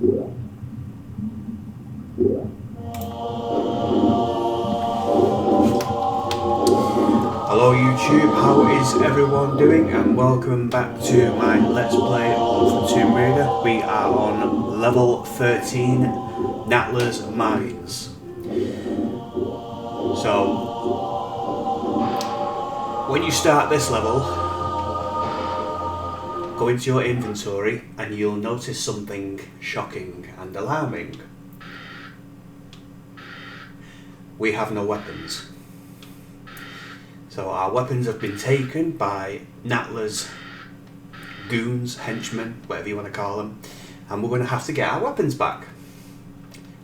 Hello YouTube, how is everyone doing, and welcome back to my Let's Play of Tomb Raider. We are on level 13, Natlas Mines. So, when you start this level, go into your inventory and you'll notice something shocking and alarming. We have no weapons. So our weapons have been taken by Natla's goons, henchmen, whatever you want to call them, and we're going to have to get our weapons back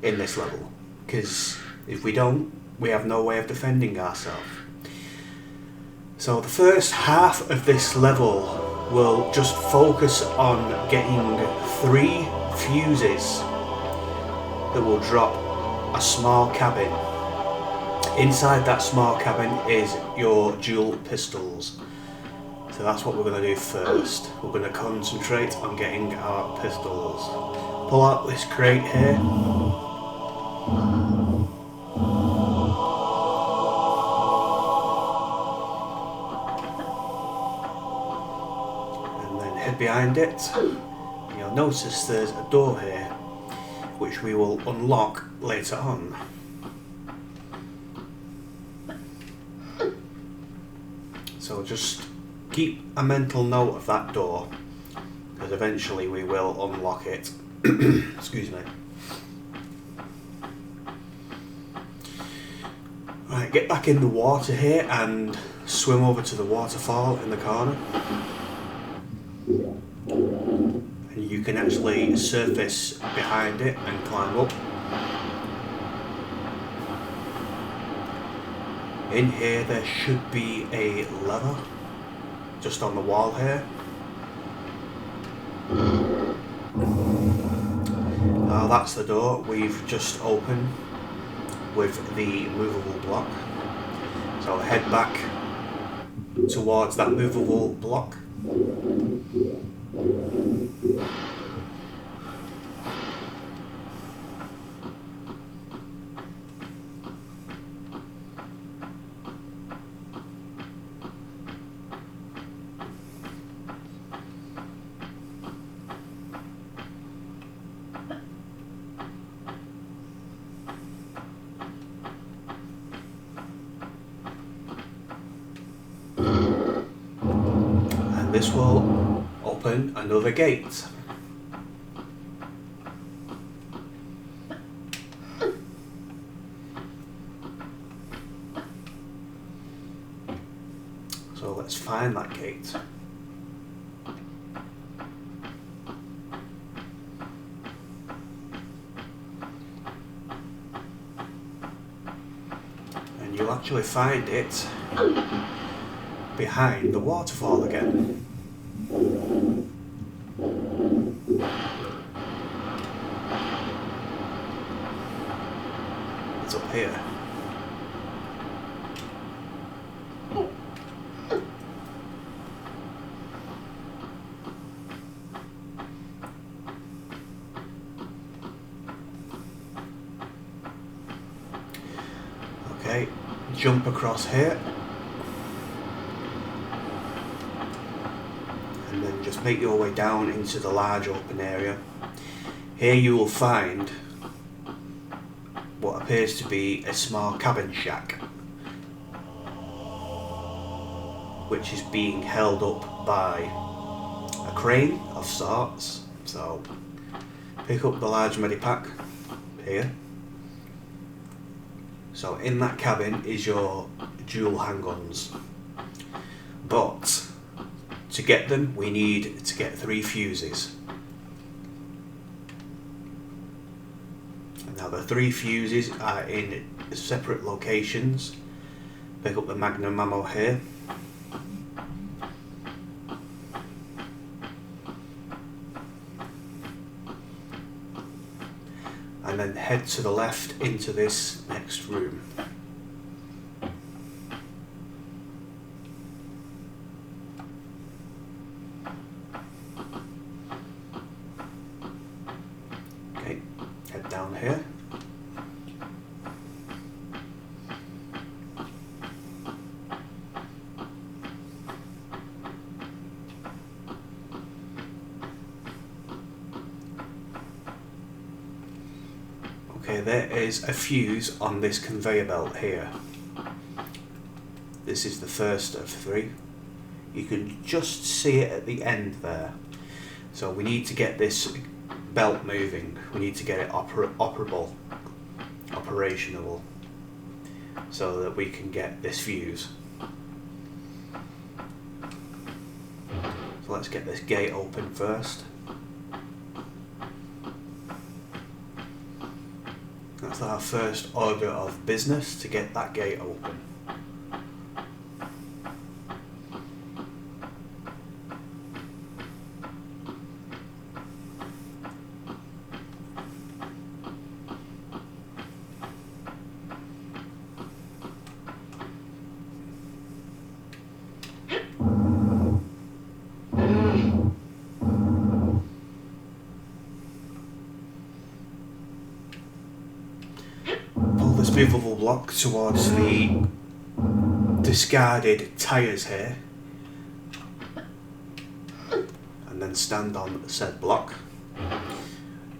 in this level, because if we don't, we have no way of defending ourselves. So the first half of this level will just focus on getting 3 fuses that will drop a small cabin. Inside that small cabin is your dual pistols. So that's what we're going to do first. We're going to concentrate on getting our pistols. Pull out this crate here. And then head behind it. And you'll notice there's a door here, which we will unlock later on. So just keep a mental note of that door, because eventually we will unlock it. Excuse me. Right, get back in the water here and swim over to the waterfall in the corner. And you can actually surface behind it and climb up. In here there should be a lever just on the wall here. Now that's the door we've just opened with the movable block. So head back towards that movable block. This will open another gate. So let's find that gate. And you'll actually find it behind the waterfall again. It's up here. Okay, jump across here. And then just make your way down into the large open area. Here you will find what appears to be a small cabin shack, which is being held up by a crane of sorts. So pick up the large medipack here. So in that cabin is your dual handguns, but to get them we need to get 3 fuses. Now the 3 fuses are in separate locations. Pick up the magnum ammo here. And then head to the left into this next room. down here. Okay, there is a fuse on this conveyor belt here. This is the first of 3. You can just see it at the end there. So we need to get this belt moving. We need to get it operational, so that we can get this fuse. So let's get this gate open first. That's our first order of business, to get that gate open. Movable block towards the discarded tyres here, and then stand on said block,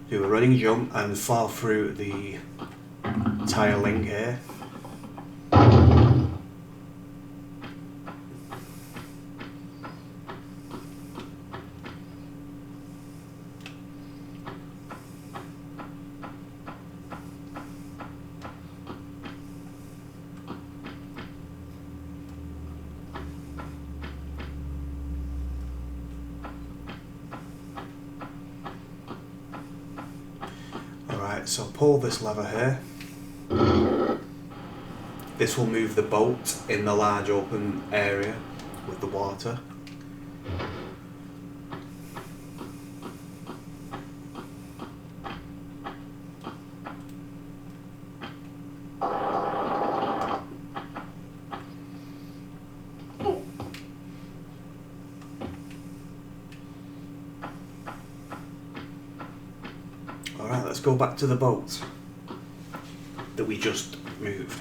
do a running jump and fall through the tiling here. So pull this lever here. This will move the boat in the large open area with the water. Alright, let's go back to the boat that we just moved.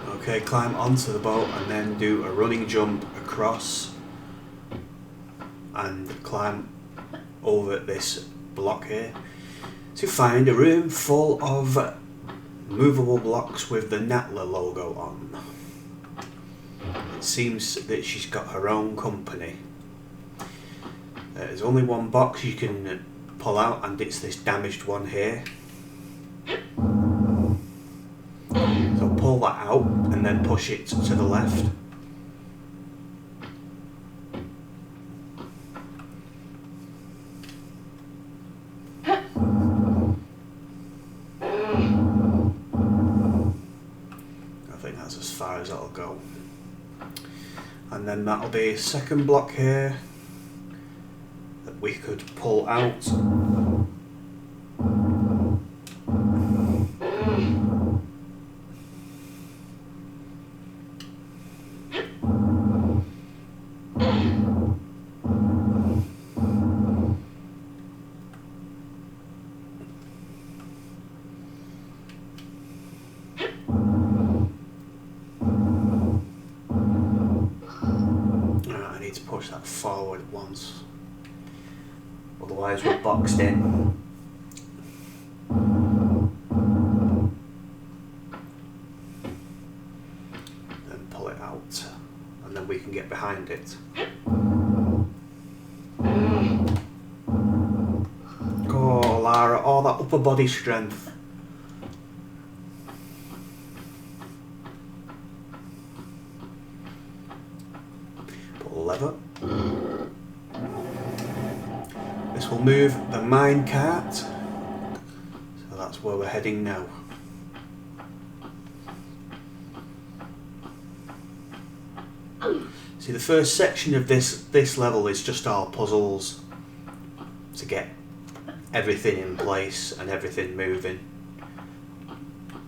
Okay, climb onto the boat and then do a running jump across and climb over this block here to find a room full of movable blocks with the Natla logo on. It seems that she's got her own company. There's only one box you can pull out, and it's this damaged one here. So pull that out and then push it to the left. I think that's as far as it'll go. And then that'll be a second block here that we could pull out. Push that forward once, otherwise we're boxed in. Then pull it out, and then we can get behind it. Oh, Lara, all that upper body strength. Lever. This will move the mine cart that's where we're heading now. See, the first section of this level is just all puzzles to get everything in place and everything moving.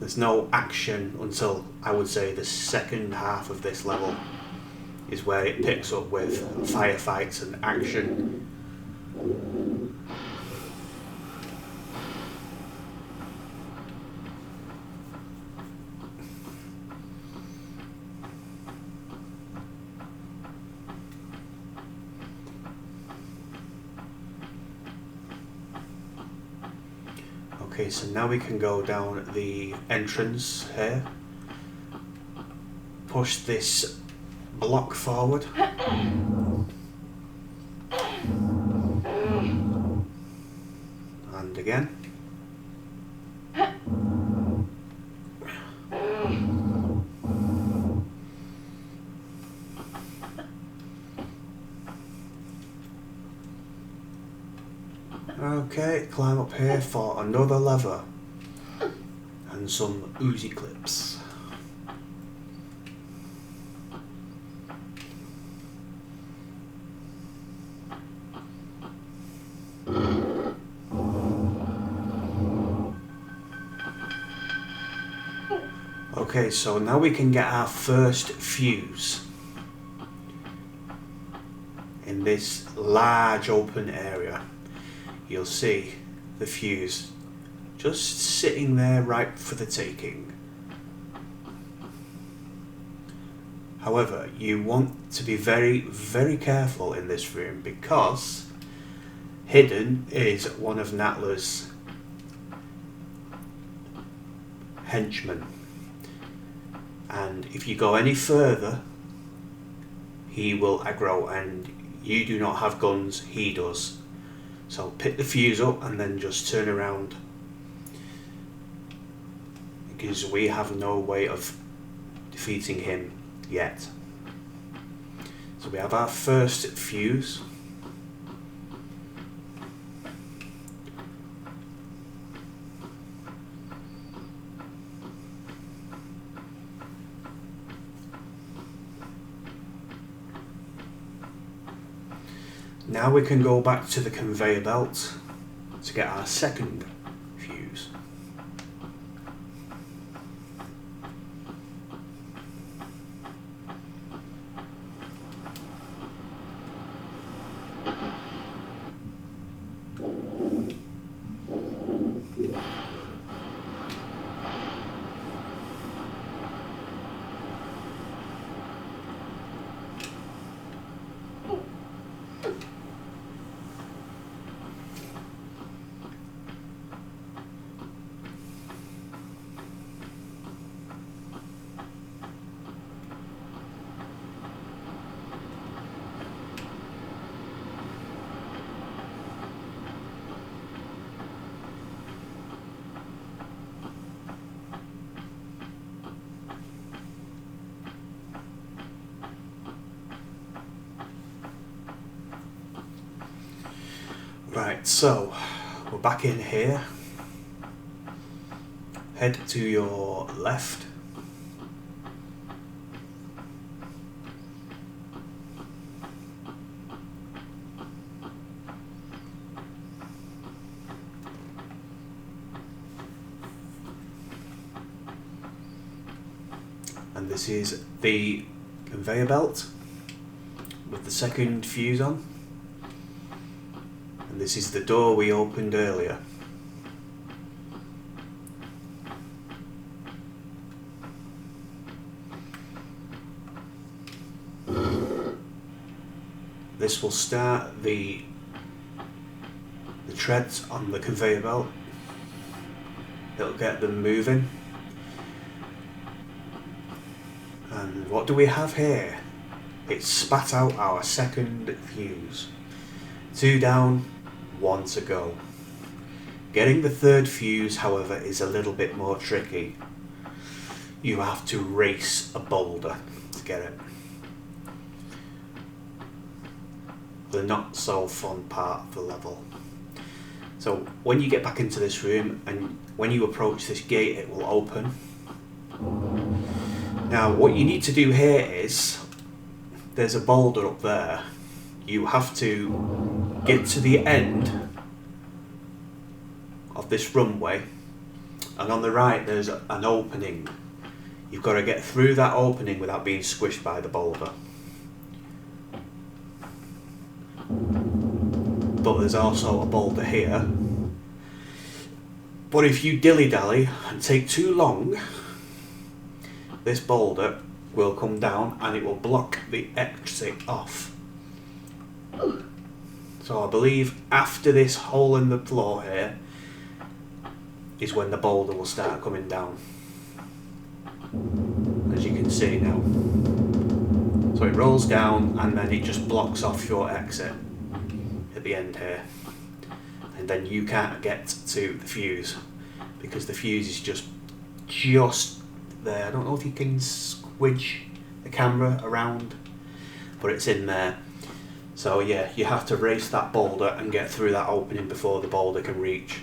There's no action until, I would say, the second half of this level is where it picks up with firefights and action. Okay, so now we can go down the entrance here. Push this block forward. And again. Okay, climb up here for another lever and some Uzi clips. Okay, so now we can get our first fuse in this large open area. You'll see the fuse just sitting there ripe for the taking. However, you want to be very, very careful in this room because hidden is one of Natla's henchmen. And if you go any further, he will aggro, and you do not have guns, he does. So pick the fuse up and then just turn around, because we have no way of defeating him yet. So we have our first fuse. Now we can go back to the conveyor belt to get our second fuse. Right, so we're back in here. Head to your left. And this is the conveyor belt with the second fuse on. And this is the door we opened earlier. This will start the treads on the conveyor belt. It'll get them moving. And what do we have here? It spat out our second fuse. 2 down, 1 to go. Getting the third fuse, however, is a little bit more tricky. You have to race a boulder to get it. The not so fun part of the level. So So when you get back into this room and when you approach this gate, it will open. Now what you need to do here is, there's a boulder up there. You have to get to the end of this runway, and on the right there's an opening. You've got to get through that opening without being squished by the boulder. But there's also a boulder here. But if you dilly-dally and take too long, this boulder will come down and it will block the exit off. So I believe after this hole in the floor here is when the boulder will start coming down, as you can see now. So it rolls down and then it just blocks off your exit at the end here, and then you can't get to the fuse because the fuse is just there. I don't know if you can squidge the camera around, but it's in there. So yeah, you have to race that boulder and get through that opening before the boulder can reach.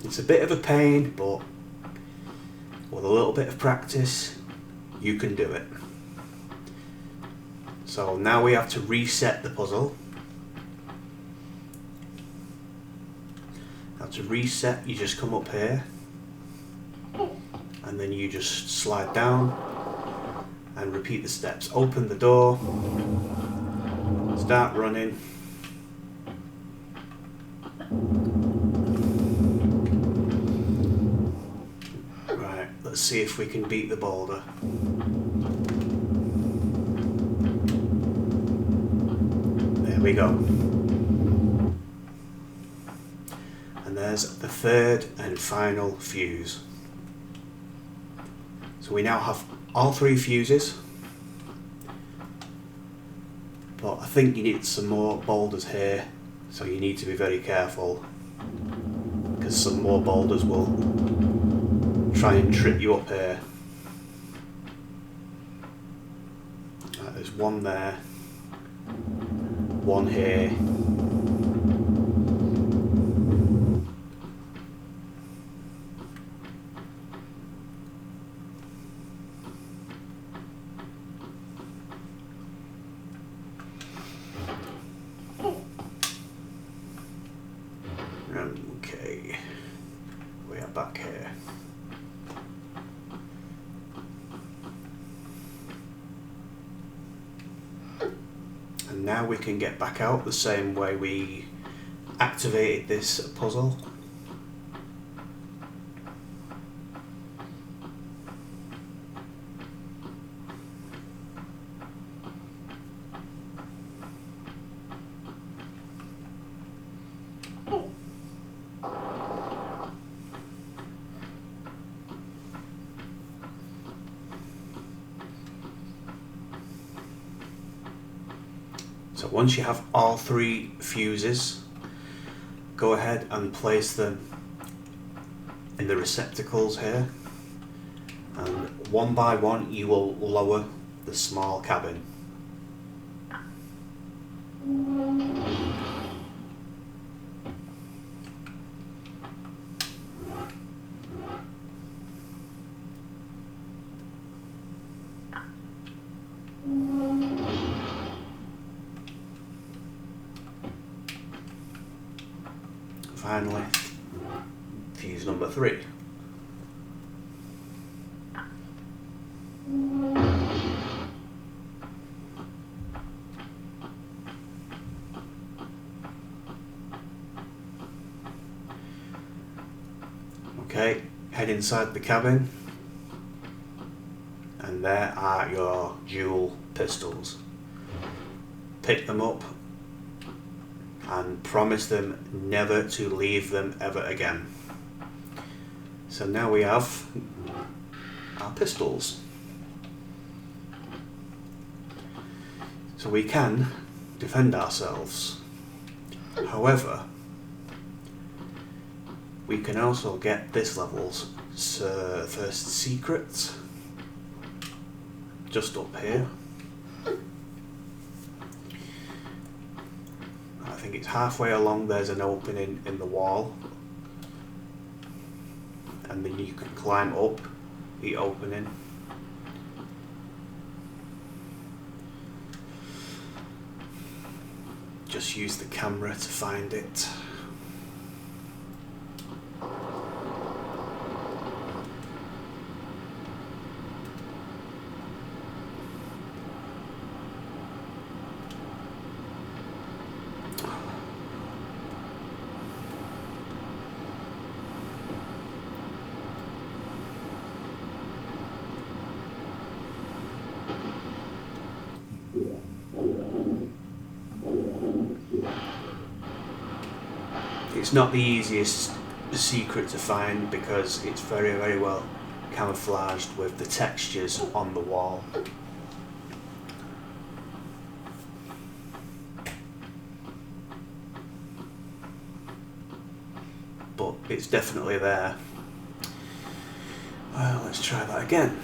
It's a bit of a pain, but with a little bit of practice, you can do it. So now we have to reset the puzzle. Now to reset, you just come up here, and then you just slide down and repeat the steps. Open the door, start running. Right, let's see if we can beat the boulder. There we go. And there's the third and final fuse. So we now have all 3 fuses, but I think you need some more boulders here, so you need to be very careful because some more boulders will try and trip you up here. Right, there's one there, one here. Okay, we are back here. And now we can get back out the same way we activated this puzzle. So once you have all 3 fuses, go ahead and place them in the receptacles here, and one by one you will lower the small cabin. Finally, fuse number 3. Okay, head inside the cabin, and there are your dual pistols. Pick them up and promise them never to leave them ever again. So now we have our pistols. So we can defend ourselves. However, we can also get this level's first secret just up here. think it's halfway along, there's an opening in the wall, and then you can climb up the opening. Just use the camera to find it. It's not the easiest secret to find because it's very, very well camouflaged with the textures on the wall. But it's definitely there. Well, let's try that again.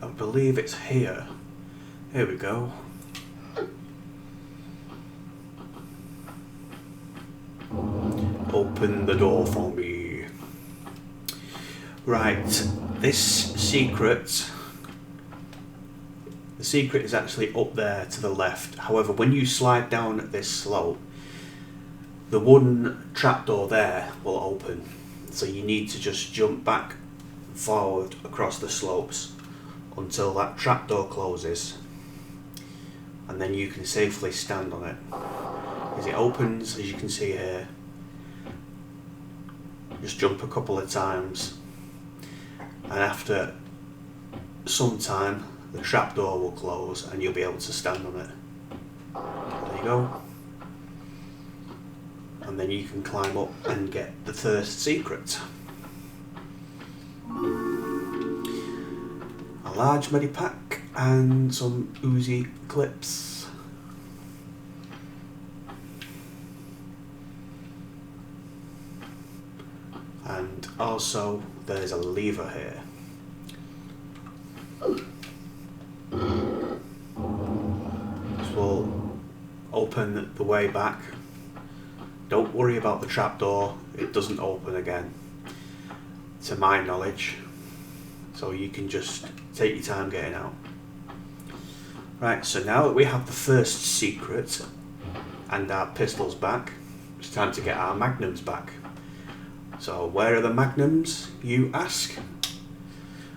I believe it's here. Here we go. Open the door for me. Right, this secret. The secret is actually up there to the left. However, when you slide down this slope, the wooden trapdoor there will open. So you need to just jump back, forward across the slopes until that trapdoor closes, and then you can safely stand on it. As it opens, as you can see here, just jump a couple of times, and after some time the trapdoor will close and you'll be able to stand on it. There you go. And then you can climb up and get the first secret. A large medipack and some Uzi clips. And also there's a lever here. This will open the way back. Don't worry about the trapdoor, it doesn't open again, to my knowledge. So you can just take your time getting out. Right, so now that we have the first secret and our pistols back, it's time to get our magnums back. So where are the magnums, you ask?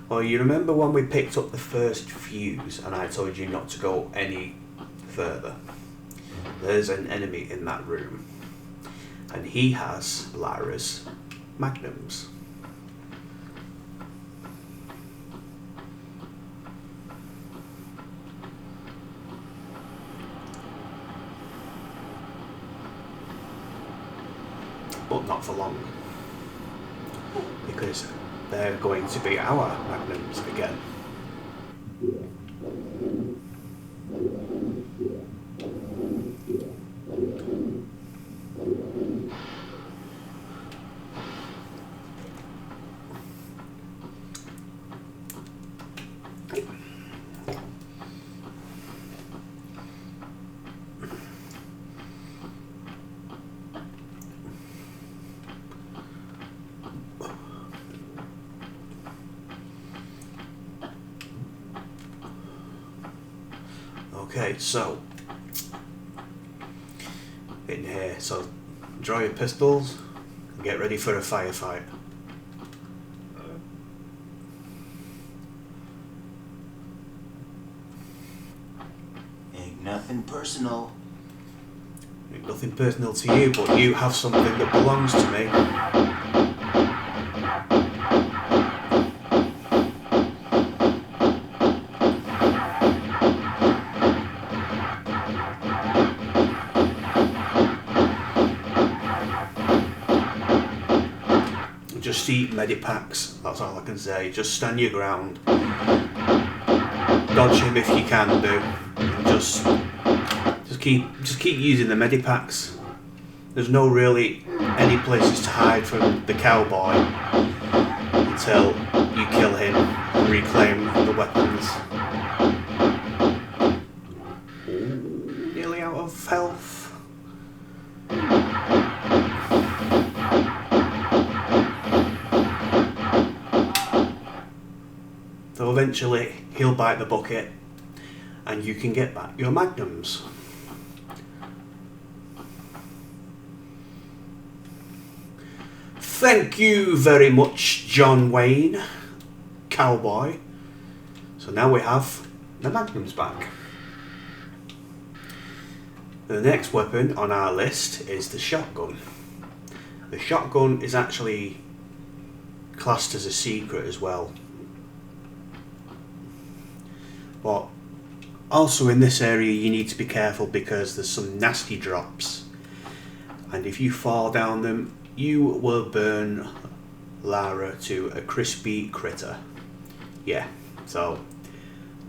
Well, you remember when we picked up the first fuse and I told you not to go any further? There's an enemy in that room, and he has Lara's magnums. But not for long, because they're going to be our magnums again. Okay, so in here, so draw your pistols and get ready for a firefight. Ain't nothing personal. Ain't nothing personal to you, but you have something that belongs to me. just eat medipacks. That's all I can say. Just stand your ground. Dodge him if you can do. And just keep using the medipacks. There's no really any places to hide from the cowboy until you kill him and reclaim the weapons. Ooh, nearly out of health. So eventually he'll bite the bucket and you can get back your magnums. Thank you very much, John Wayne, cowboy. So now we have the magnums back. The next weapon on our list is the shotgun. The shotgun is actually classed as a secret as well. But also in this area you need to be careful because there's some nasty drops. And if you fall down them, you will burn Lara to a crispy critter. Yeah, so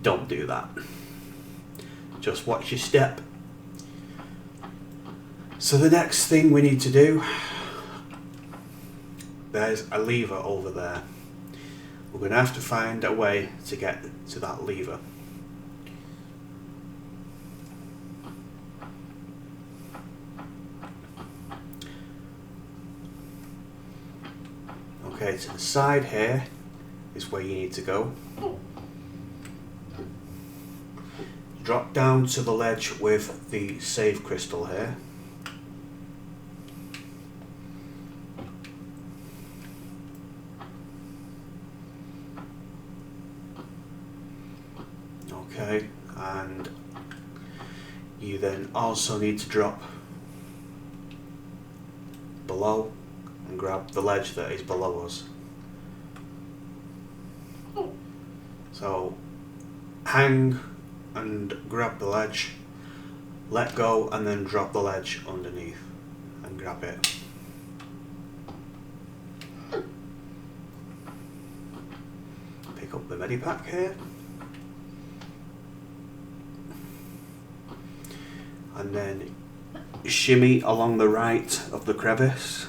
don't do that. Just watch your step. So the next thing we need to do, there's a lever over there. We're going to have to find a way to get to that lever. Okay, to the side here is where you need to go. Drop down to the ledge with the save crystal here. Okay, and you then also need to drop below and grab the ledge that is below us. So hang and grab the ledge, let go and then drop the ledge underneath and grab it. Pick up the medipack here and then shimmy along the right of the crevice.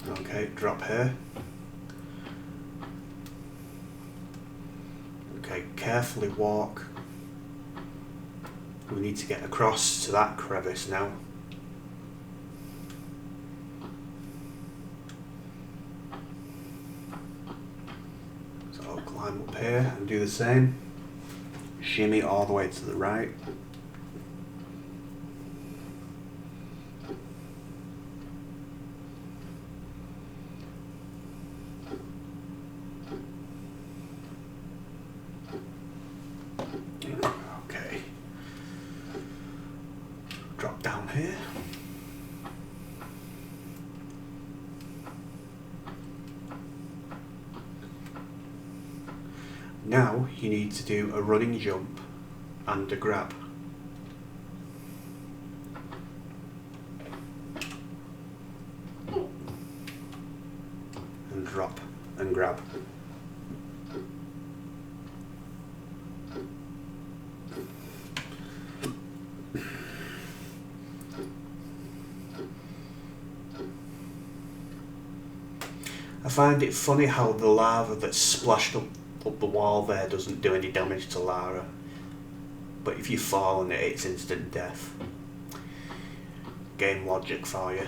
Okay, drop here. Okay, carefully walk. We need to get across to that crevice now. So I'll climb up here and do the same. Shimmy all the way to the right. Okay. Drop down here. Now you need to do a running jump and a grab. And drop and grab. I find it funny how the lava that's splashed up the wall there doesn't do any damage to Lara, but if you fall on it, it's instant death. Game logic for you.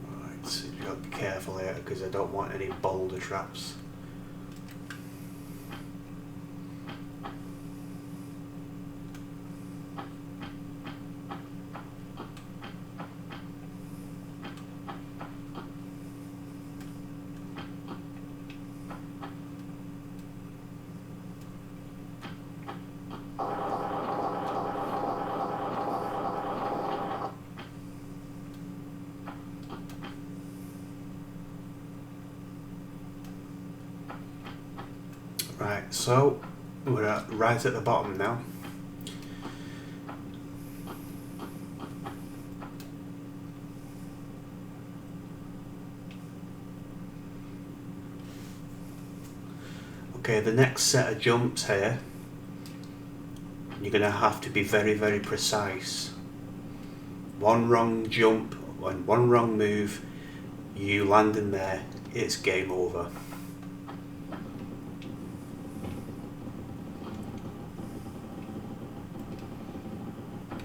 Right, so you've got to be careful here because I don't want any boulder traps. Right, so we're right at the bottom now. Okay, the next set of jumps here, you're going to have to be very, very precise. One wrong jump and one wrong move, you land in there, it's game over.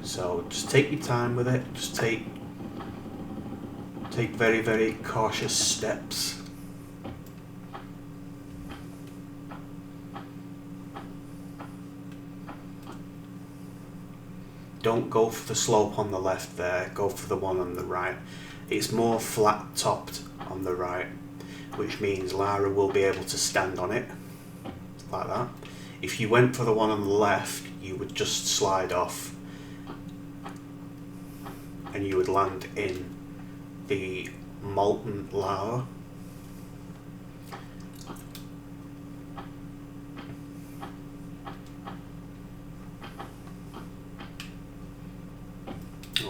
So just take your time with it, just take very, very cautious steps. Don't go for the slope on the left there, go for the one on the right. It's more flat topped on the right, which means Lara will be able to stand on it, like that. If you went for the one on the left, you would just slide off and you would land in the molten lava.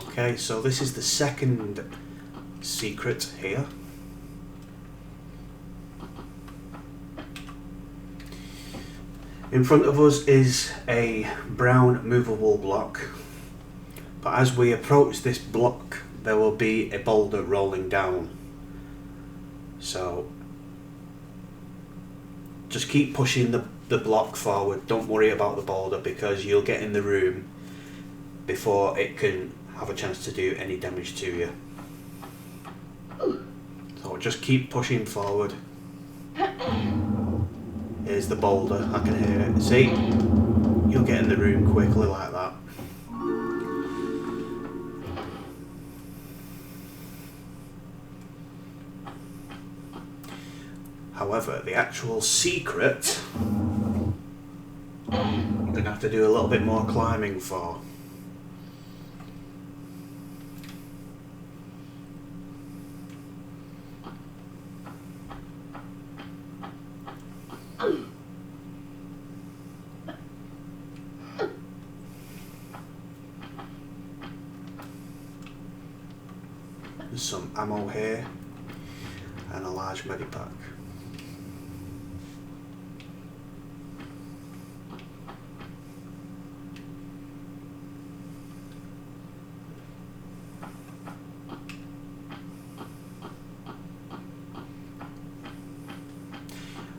Okay, so this is the second secret here. In front of us is a brown movable block, but as we approach this block there will be a boulder rolling down. So just keep pushing the block forward, don't worry about the boulder because you'll get in the room before it can have a chance to do any damage to you. So just keep pushing forward. Here's the boulder, I can hear it. See? You'll get in the room quickly like that. However, the actual secret, you're going to have to do a little bit more climbing for. There's some ammo here and a large medipack.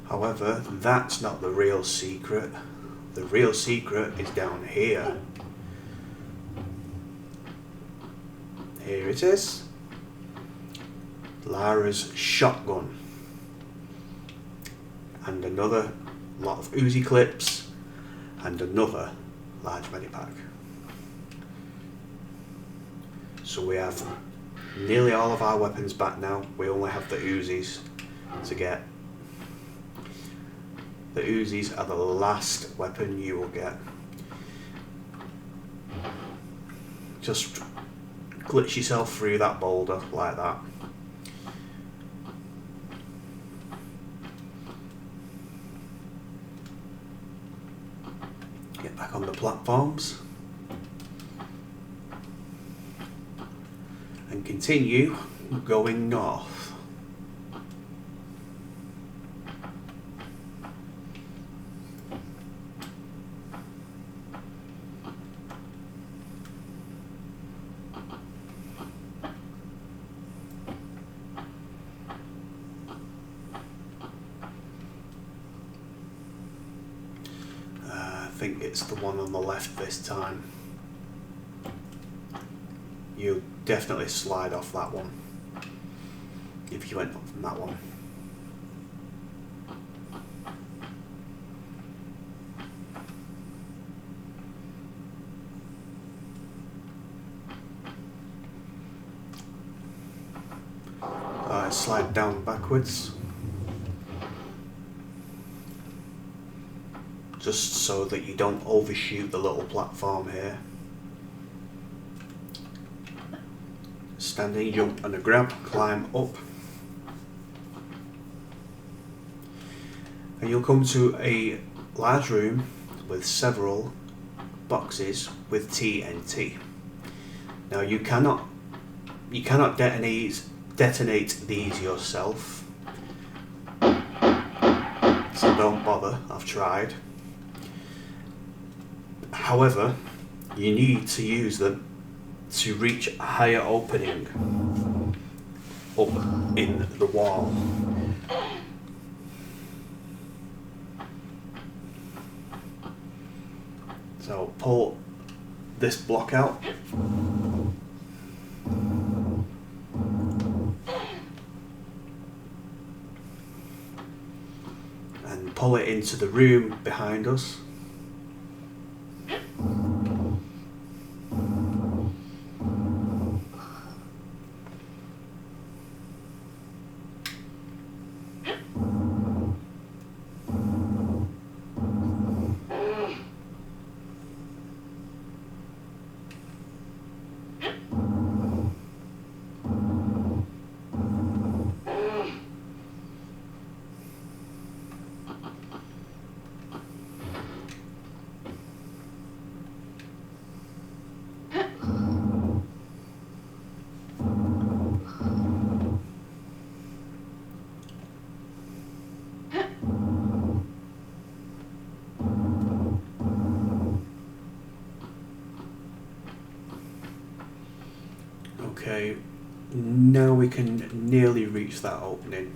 However, that's not the real secret. The real secret is down here. Here it is. Lara's shotgun. And another lot of Uzi clips. And another large medipack. So we have nearly all of our weapons back now. We only have the Uzis to get. The Uzis are the last weapon you will get. Just glitch yourself through that boulder like that. Get back on the platforms. And continue going north. I think it's the one on the left this time. You definitely slide off that one if you went up from that one. Slide down backwards. Just so that you don't overshoot the little platform here. Standing jump and a grab, climb up. And you'll come to a large room with several boxes with TNT. Now you cannot detonate these yourself, so don't bother. I've tried. However, you need to use them to reach a higher opening up in the wall. So pull this block out. And pull it into the room behind us. Okay, now we can nearly reach that opening.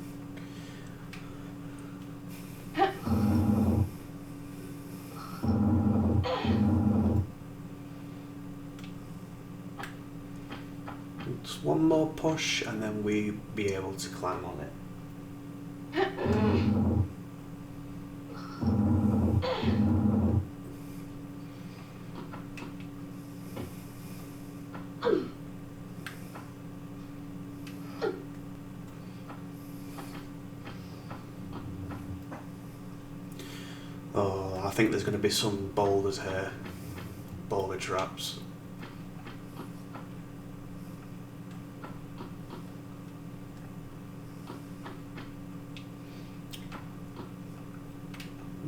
Just one more push and then we'll be able to climb on it. Oh, I think there's going to be some boulders here. Boulder traps.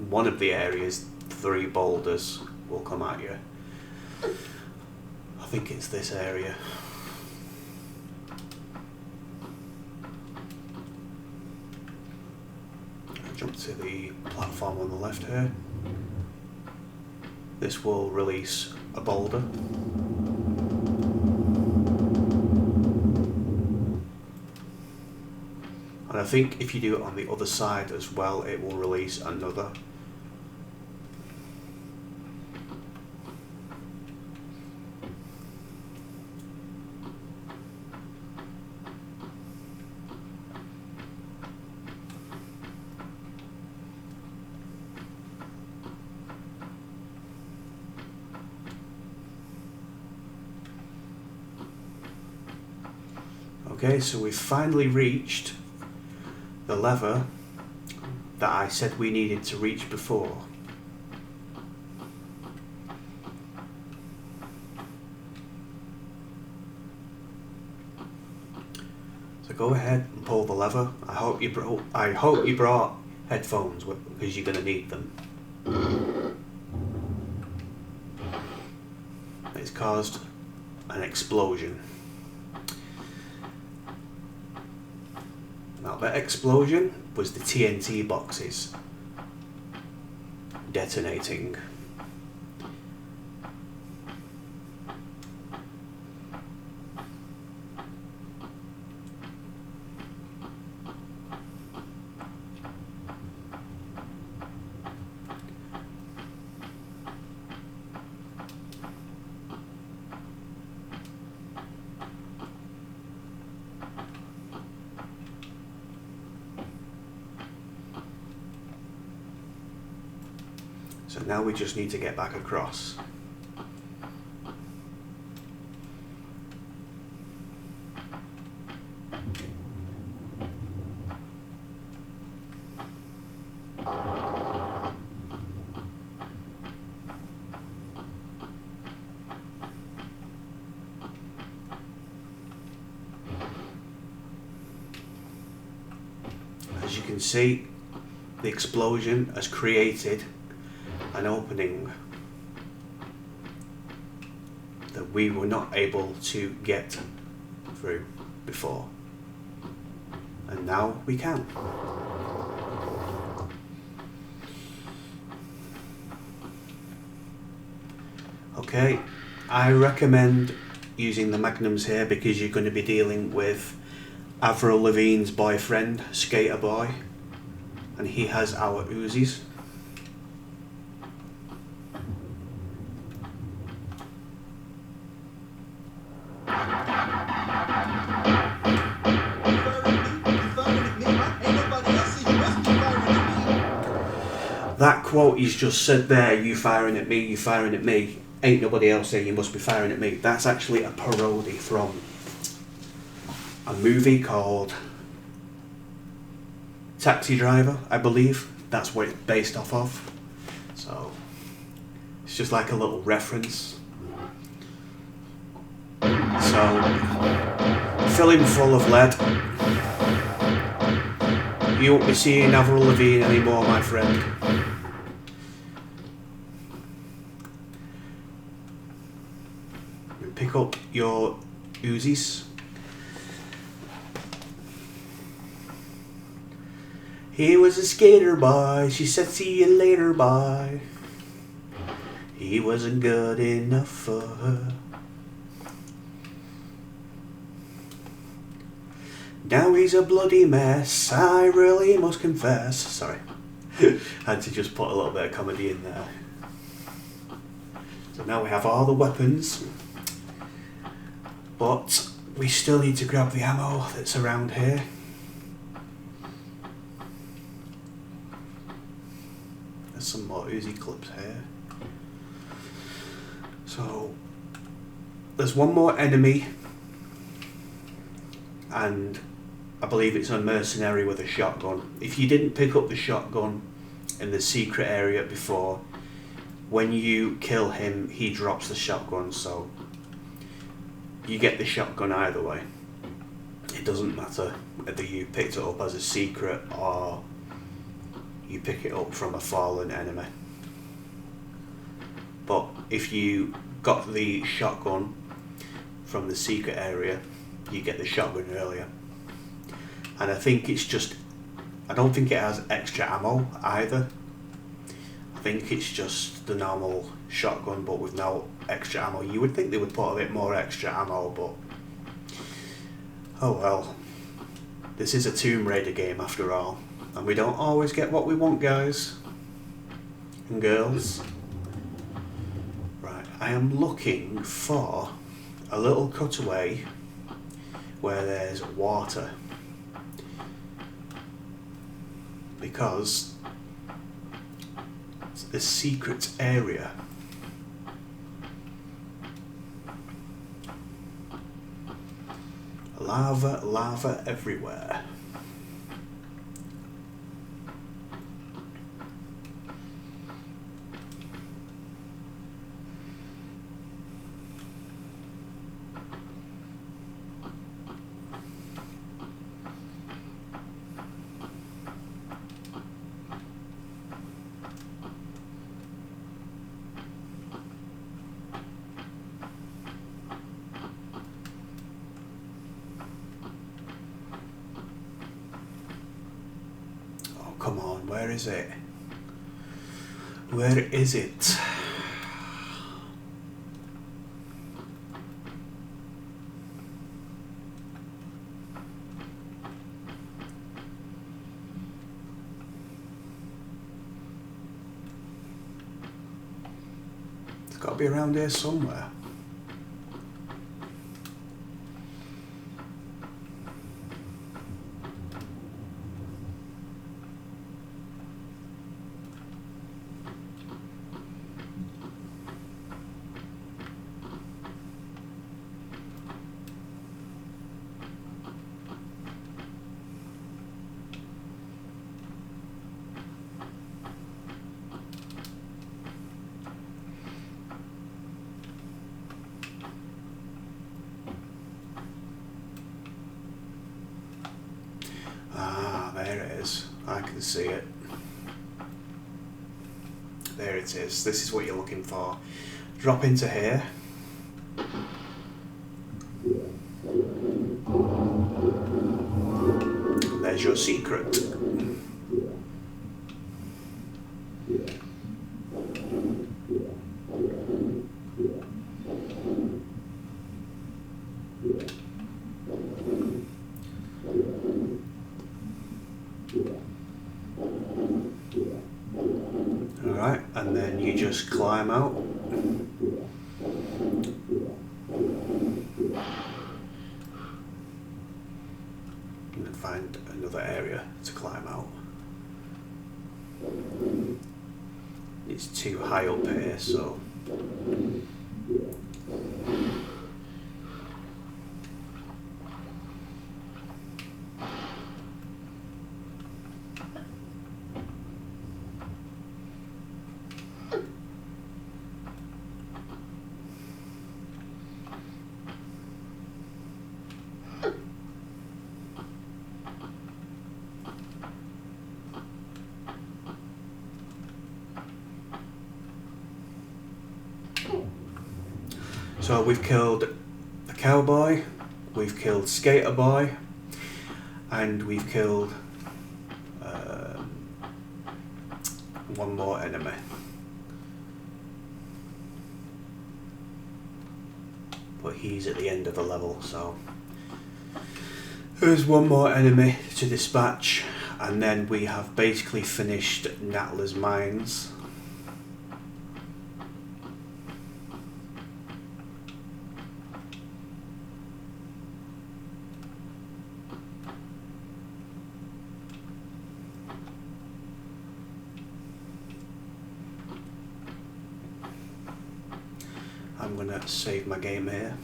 One of the areas, 3 boulders will come at you. I think it's this area. Jump to the platform on the left here. This will release a boulder. And I think if you do it on the other side as well, it will release another. Okay, so we've finally reached the lever that I said we needed to reach before. So go ahead and pull the lever. I hope you brought headphones because you're going to need them. It's caused an explosion. Now that explosion was the TNT boxes detonating. So now we just need to get back across. As you can see, the explosion has created an opening that we were not able to get through before, and now we can. Okay, I recommend using the magnums here because you're going to be dealing with Avril Lavigne's boyfriend, Skater Boy, and he has our Uzis. That quote he's just said there, you firing at me, you firing at me, ain't nobody else here, you must be firing at me. That's actually a parody from a movie called Taxi Driver, I believe. That's what it's based off of. So it's just like a little reference. So, filling full of lead. You won't be seeing Avril Lavigne anymore, my friend. Pick up your Uzis. He was a skater boy, she said see you later bye. He wasn't good enough for her. Now he's a bloody mess, I really must confess. Sorry, had to just put a little bit of comedy in there. So now we have all the weapons, but we still need to grab the ammo that's around here. There's some more Uzi clips here. So there's one more enemy, and I believe it's a mercenary with a shotgun. If you didn't pick up the shotgun in the secret area before, when you kill him, he drops the shotgun, so you get the shotgun either way. It doesn't matter whether you picked it up as a secret or you pick it up from a fallen enemy. But if you got the shotgun from the secret area, you get the shotgun earlier. And I think it's just, I don't think it has extra ammo either. I think it's just the normal shotgun but with no extra ammo. You would think they would put a bit more extra ammo, but oh well. This is a Tomb Raider game after all, and we don't always get what we want, guys and girls. Right, I am looking for a little cutaway where there's water, because it's the secret area. Lava, lava everywhere. Come on, where is it? Where is it? It's got to be around here somewhere. There it is. I can see it. There it is. This is what you're looking for. Drop into here. There's your secret. Alright, and then you just climb out. And find another area to climb out. It's too high up here, so So we've killed the cowboy, we've killed Skater Boy, and we've killed one more enemy. But he's at the end of the level, so there's one more enemy to dispatch, and then we have basically finished Natla's mines. I'm gonna save my game here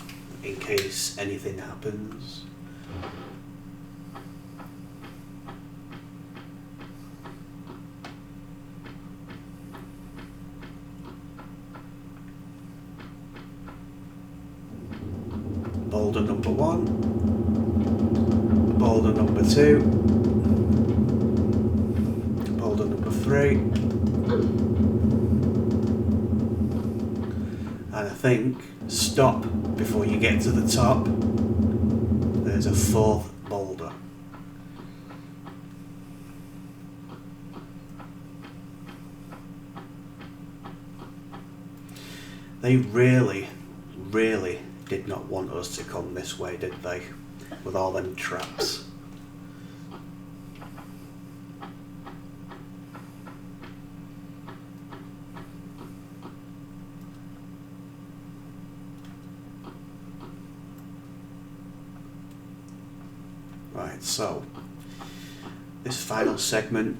in case anything happens. Boulder number 1, boulder number 2, boulder number 3, and I think stop before you get to the top. There's a 4th boulder. They really did not want us to come this way, did they? With all them traps. Right, so this final segment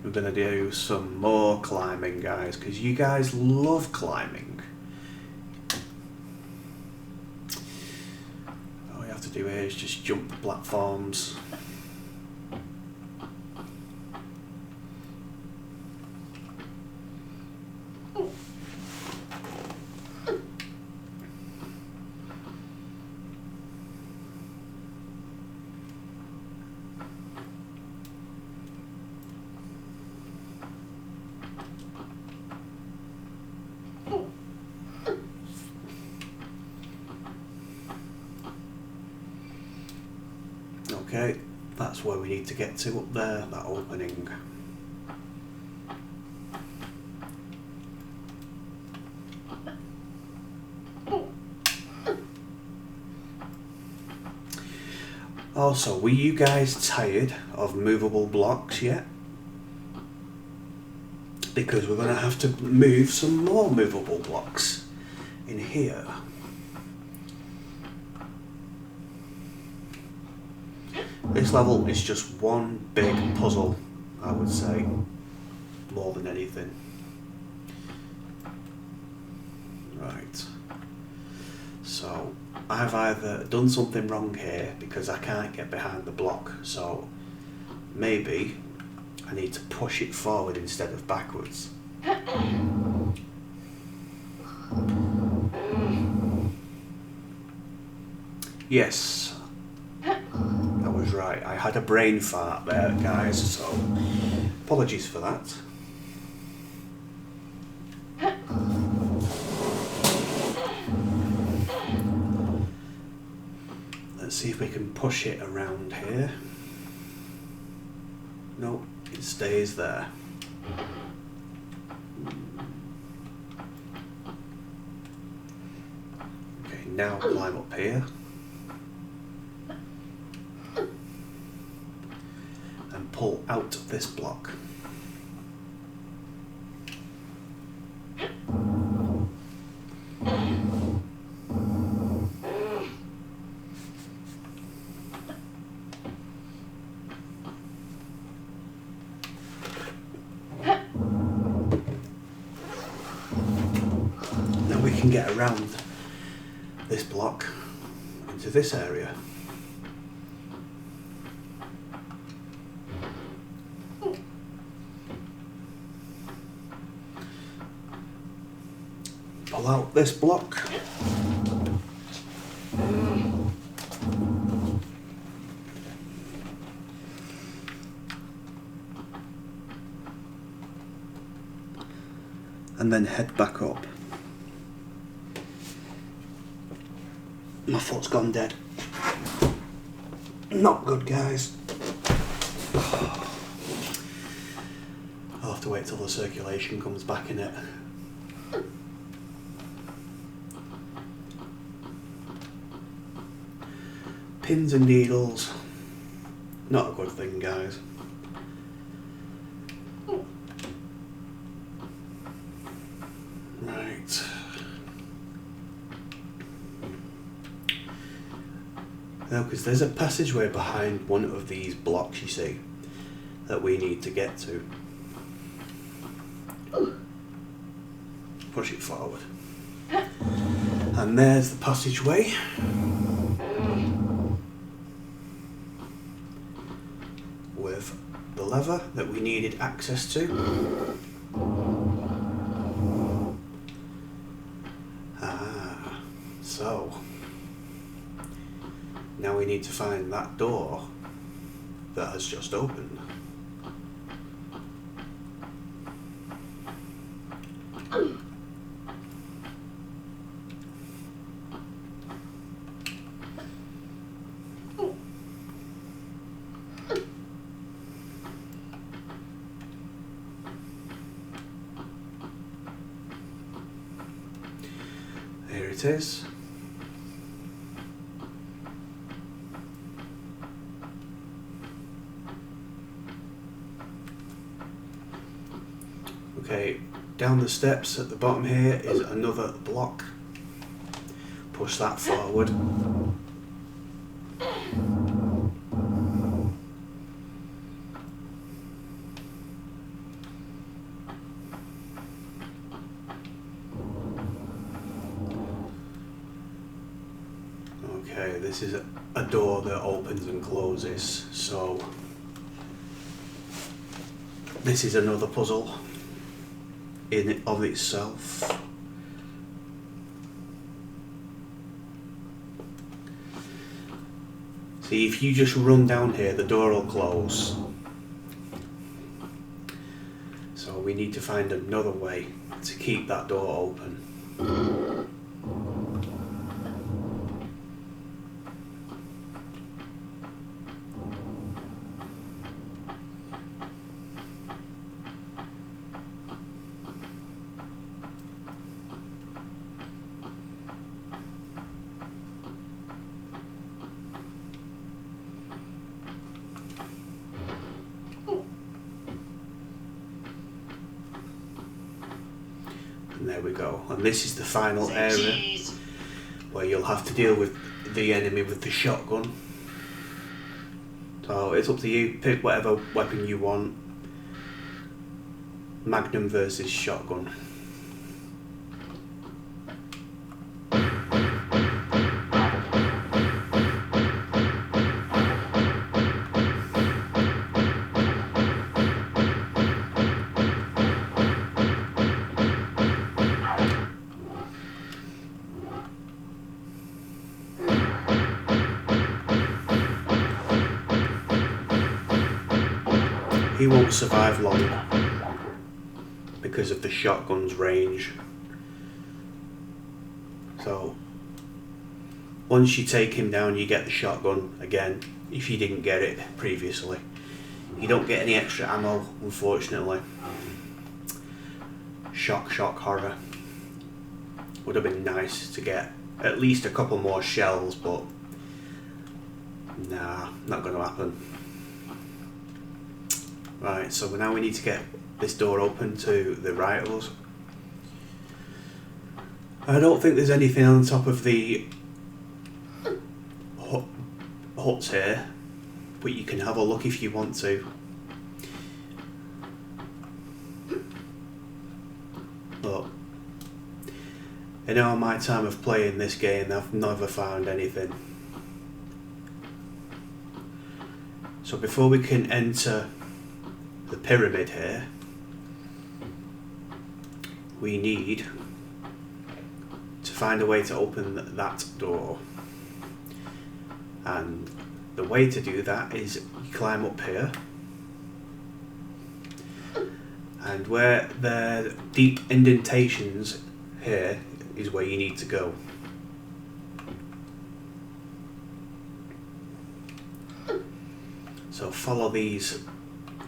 we're going to do some more climbing, guys, because you guys love climbing. All we have to do here is just jump the platforms. Okay, that's where we need to get to up there, that opening. Also, were you guys tired of movable blocks yet? Because we're going to have to move some more movable blocks in here. This level is just one big puzzle, I would say, more than anything. Right. So, I've either done something wrong here because I can't get behind the block, so maybe I need to push it forward instead of backwards. Yes, I was right. I had a brain fart there, guys, so Apologies for that. Let's see if we can push it around here. Nope, it stays there. Okay, now climb up here. And pull out this block. Now we can get around this block into this area. Pull out this block. And then head back up. My foot's gone dead. Not good, guys. I'll have to wait till the circulation comes back in it. Pins and needles, not a good thing, guys. Right. Now, because there's a passageway behind one of these blocks, you see, that we need to get to. Push it forward. And there's the passageway. With the lever that we needed access to. So now we need to find that door that has just opened. There it is. Okay, down the steps at the bottom here is another block. Push that forward. Okay, this is a door that opens and closes, so this is another puzzle in it of itself. See, if you just run down here, the door will close. So we need to find another way to keep that door open. And there we go. And this is the final area where you'll have to deal with the enemy with the shotgun. So it's up to you, pick whatever weapon you want. Magnum versus shotgun. he won't survive long because of the shotgun's range. So once you take him down, you get the shotgun again if you didn't get it previously. You don't get any extra ammo, unfortunately. Shock horror. Would have been nice to get at least a couple more shells, but nah, not going to happen. Right, so now we need to get this door open to the right of us. I don't think there's anything on top of the huts here, but you can have a look if you want to. But in all my time of playing this game, I've never found anything. So before we can enter the pyramid here, we need to find a way to open that door. And the way to do that is you climb up here, and where the deep indentations here is where you need to go. So follow these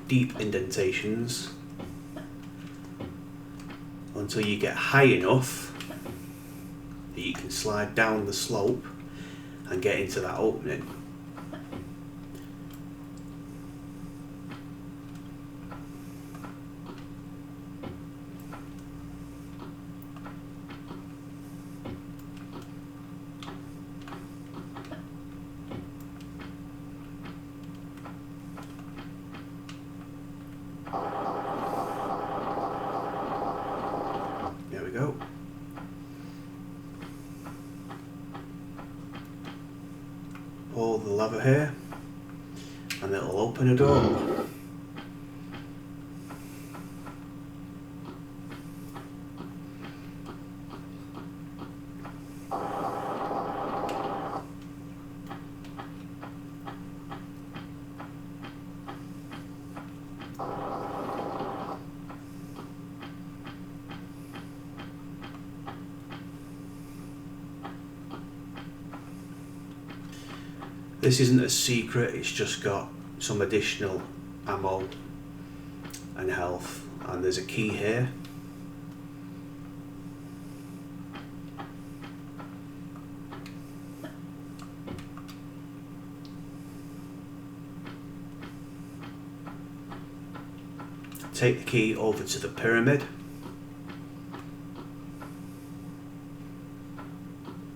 deep indentations until you get high enough that you can slide down the slope and get into that opening. There we go. Pull the lever here and it'll open a door. This isn't a secret, it's just got some additional ammo and health, and there's a key here. Take the key over to the pyramid.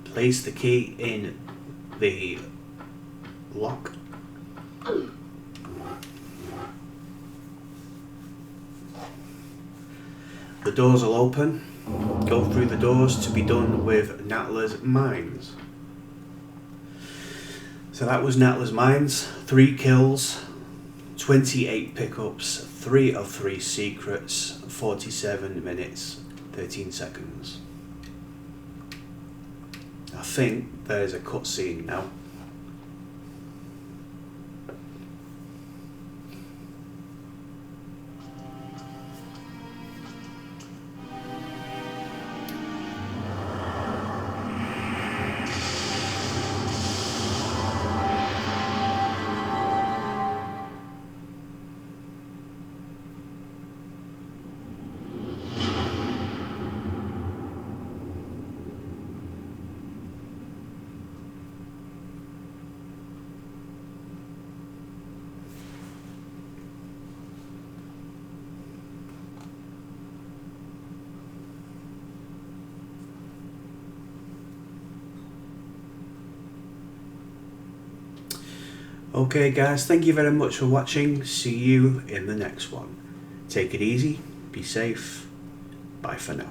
Place the key in the lock. The doors will open. Go through the doors to be done with Natla's mines. So that was Natla's mines. 3 kills, 28 pickups, 3 of 3 secrets, 47 minutes, 13 seconds. I think there's a cutscene now. Okay guys, thank you very much for watching. See you in the next one. Take it easy, be safe, bye for now.